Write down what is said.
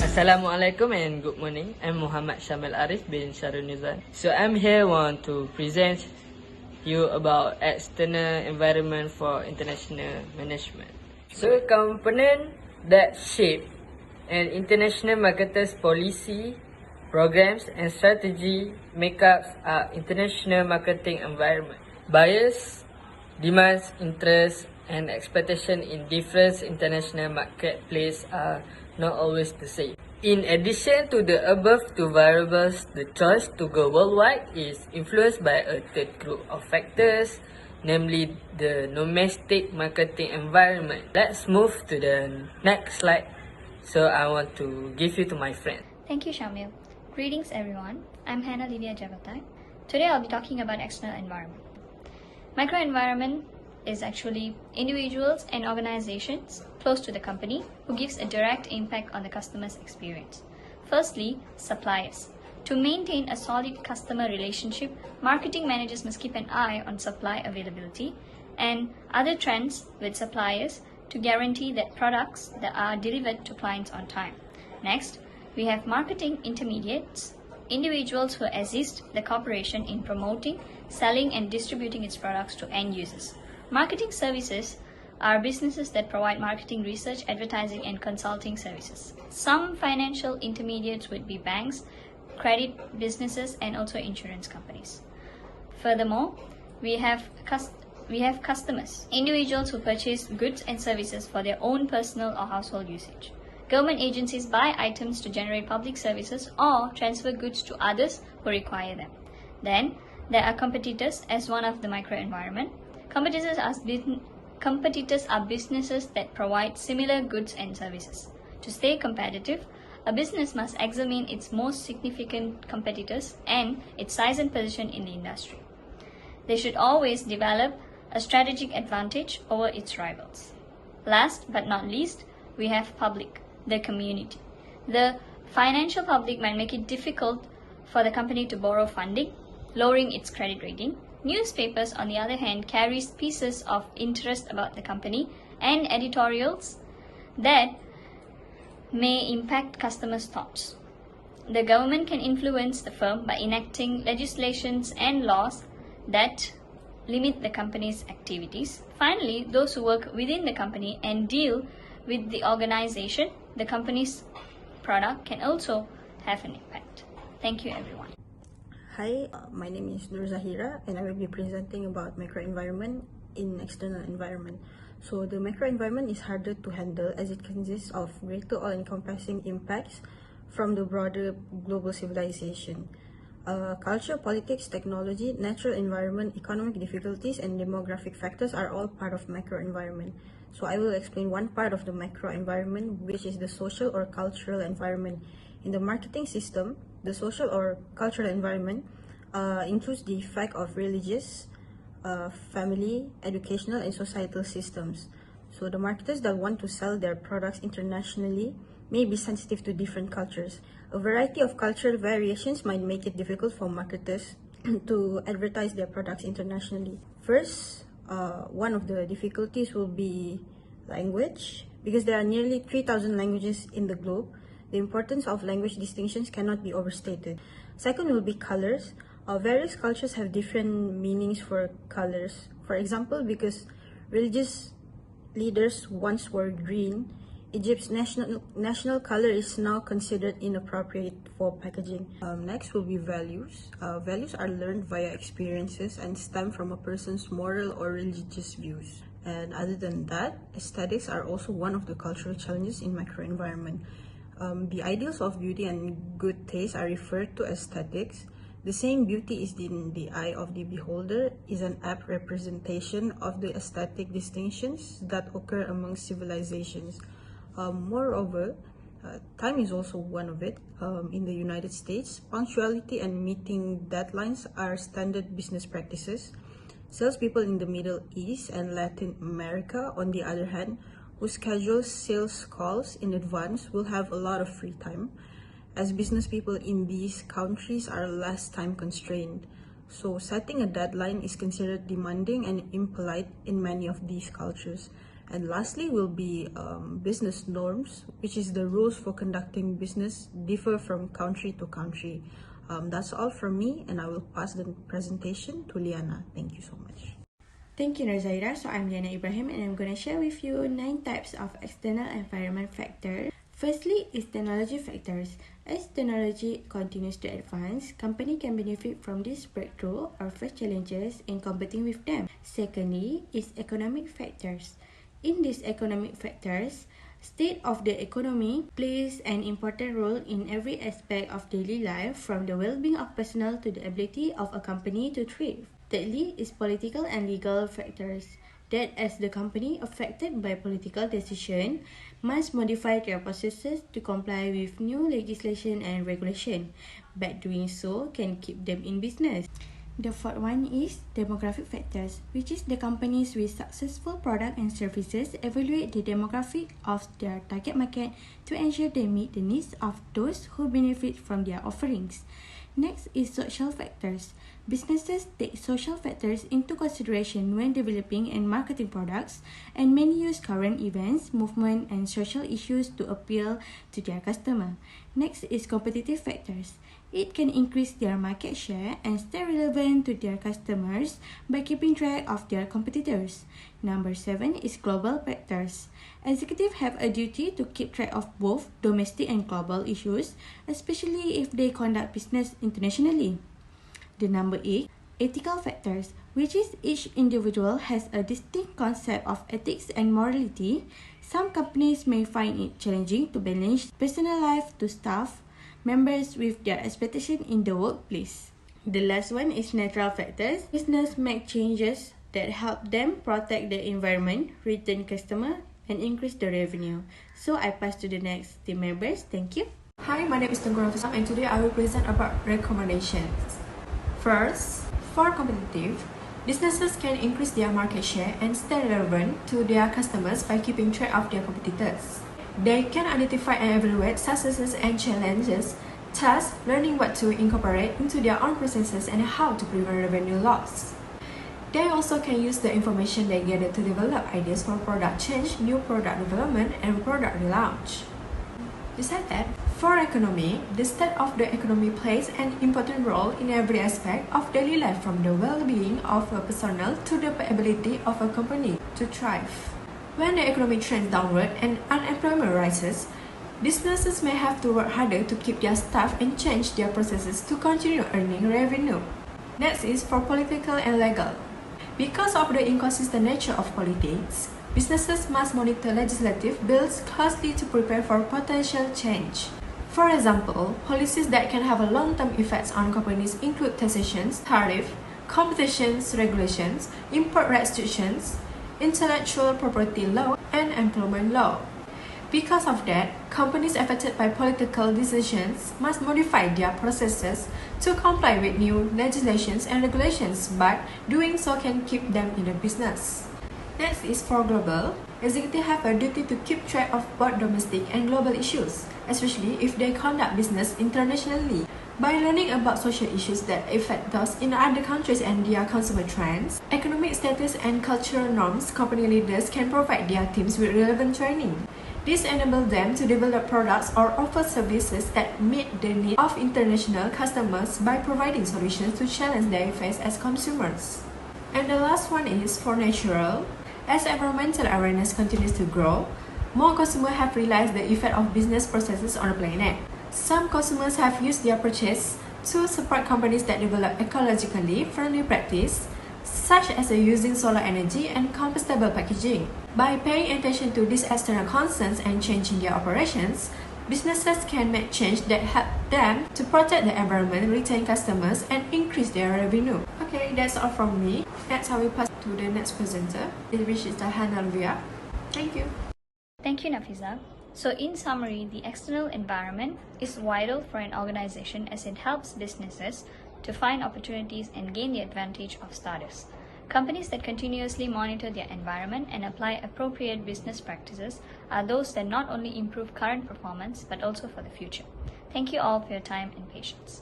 Assalamualaikum and good morning. I'm Muhammad Shamil Arif bin Sharul Nizam. So I'm here want to present you about external environment for international management. So component that shape an international marketers policy, programs and strategy makeups are international marketing environment. Buyers, demands, interests and expectation in different international marketplace are not always the same. In addition to the above two variables, the choice to go worldwide is influenced by a third group of factors, namely the domestic marketing environment. Let's move to the next slide. So I want to give you to my friend. Thank you, Shamil. Greetings, everyone. I'm Hannah Livia Javatai. Today I'll be talking about external environment. Microenvironment is actually individuals and organizations close to the company who gives a direct impact on the customer's experience. Firstly, suppliers. To maintain a solid customer relationship, marketing managers must keep an eye on supply availability and other trends with suppliers to guarantee that products that are delivered to clients on time. Next, we have marketing intermediates, individuals who assist the corporation in promoting, selling and distributing its products to end users. Marketing services are businesses that provide marketing research, advertising and consulting services. Some financial intermediates would be banks, credit businesses and also insurance companies. Furthermore, we have customers, individuals who purchase goods and services for their own personal or household usage. Government agencies buy items to generate public services or transfer goods to others who require them. Then, there are competitors as one of the microenvironment. Competitors are businesses that provide similar goods and services. To stay competitive, a business must examine its most significant competitors and its size and position in the industry. They should always develop a strategic advantage over its rivals. Last but not least, we have public, the community. The financial public might make it difficult for the company to borrow funding, lowering its credit rating. Newspapers, on the other hand, carries pieces of interest about the company and editorials that may impact customers' thoughts. The government can influence the firm by enacting legislations and laws that limit the company's activities. Finally, those who work within the company and deal with the organization, the company's product can also have an impact. Thank you, everyone. Hi, my name is Nur Zahira and I will be presenting about microenvironment in external environment. So the microenvironment is harder to handle as it consists of greater all-encompassing impacts from the broader global civilization. Culture, politics, technology, natural environment, economic difficulties, and demographic factors are all part of microenvironment. So I will explain one part of the microenvironment, which is the social or cultural environment. In the marketing system, the social or cultural environment includes the effect of religious, family, educational, and societal systems. So the marketers that want to sell their products internationally may be sensitive to different cultures. A variety of cultural variations might make it difficult for marketers to advertise their products internationally. First, one of the difficulties will be language, because there are nearly 3,000 languages in the globe. The importance of language distinctions cannot be overstated. Second will be colors. Various cultures have different meanings for colors. For example, because religious leaders once wore green, Egypt's national color is now considered inappropriate for packaging. Next will be values. Values are learned via experiences and stem from a person's moral or religious views. And other than that, aesthetics are also one of the cultural challenges in microenvironment. The ideals of beauty and good taste are referred to as aesthetics. The saying beauty is in the eye of the beholder is an apt representation of the aesthetic distinctions that occur among civilizations. Moreover, time is also one of it. In the United States, punctuality and meeting deadlines are standard business practices. Salespeople in the Middle East and Latin America, on the other hand, who schedule sales calls in advance, will have a lot of free time, as business people in these countries are less time constrained. So setting a deadline is considered demanding and impolite in many of these cultures. And lastly will be business norms, which is the rules for conducting business differ from country to country. That's all from me, and I will pass the presentation to Liana. Thank you so much. Thank you, Narzaira. So I'm Liana Ibrahim, and I'm going to share with you 9 types of external environment factors. Firstly is technology factors. As technology continues to advance, company can benefit from this breakthrough or face challenges in competing with them. Secondly is economic factors. In these economic factors, state of the economy plays an important role in every aspect of daily life, from the well-being of personnel to the ability of a company to thrive. Thirdly is political and legal factors, that as the company affected by political decision must modify their processes to comply with new legislation and regulation, but doing so can keep them in business. The fourth one is demographic factors, which is the companies with successful product and services evaluate the demographic of their target market to ensure they meet the needs of those who benefit from their offerings. Next is social factors. Businesses take social factors into consideration when developing and marketing products, and many use current events, movement, and social issues to appeal to their customer. Next is competitive factors. It can increase their market share and stay relevant to their customers by keeping track of their competitors. Number 7 is global factors. Executives have a duty to keep track of both domestic and global issues, especially if they conduct business internationally. The number 8, ethical factors, which is each individual has a distinct concept of ethics and morality. Some companies may find it challenging to balance personal life to staff members with their expectation in the workplace. The last one is natural factors. Business make changes that help them protect the environment, retain customer, and increase the revenue. So I pass to the next team members. Thank you. Hi, my name is Tengku Rafisam, and today I will present about recommendations. First, for competitive, businesses can increase their market share and stay relevant to their customers by keeping track of their competitors. They can identify and evaluate successes and challenges, thus learning what to incorporate into their own processes and how to prevent revenue loss. They also can use the information they gather to develop ideas for product change, new product development, and product relaunch. Besides that, for economy, the state of the economy plays an important role in every aspect of daily life, from the well-being of a personnel to the ability of a company to thrive. When the economy trends downward and unemployment rises, businesses may have to work harder to keep their staff and change their processes to continue earning revenue. Next is for political and legal. Because of the inconsistent nature of politics, businesses must monitor legislative bills closely to prepare for potential change. For example, policies that can have a long-term effects on companies include taxations, tariff, competitions regulations, import restrictions, intellectual property law, and employment law. Because of that, companies affected by political decisions must modify their processes to comply with new legislations and regulations, but doing so can keep them in the business. Next is for global. Executives have a duty to keep track of both domestic and global issues, especially if they conduct business internationally. By learning about social issues that affect those in other countries and their consumer trends, economic status, and cultural norms, company leaders can provide their teams with relevant training. This enables them to develop products or offer services that meet the needs of international customers by providing solutions to challenges they face as consumers. And the last one is for natural. As environmental awareness continues to grow, more consumers have realized the effect of business processes on the planet. Some consumers have used their purchase to support companies that develop ecologically friendly practices, such as using solar energy and compostable packaging. By paying attention to these external concerns and changing their operations, businesses can make change that help them to protect the environment, retain customers, and increase their revenue. Okay, that's all from me. Next, I will pass to the next presenter, which is Hannah. Thank you. Thank you, Nafisa. So in summary, the external environment is vital for an organization as it helps businesses to find opportunities and gain the advantage of status. Companies that continuously monitor their environment and apply appropriate business practices are those that not only improve current performance but also for the future. Thank you all for your time and patience.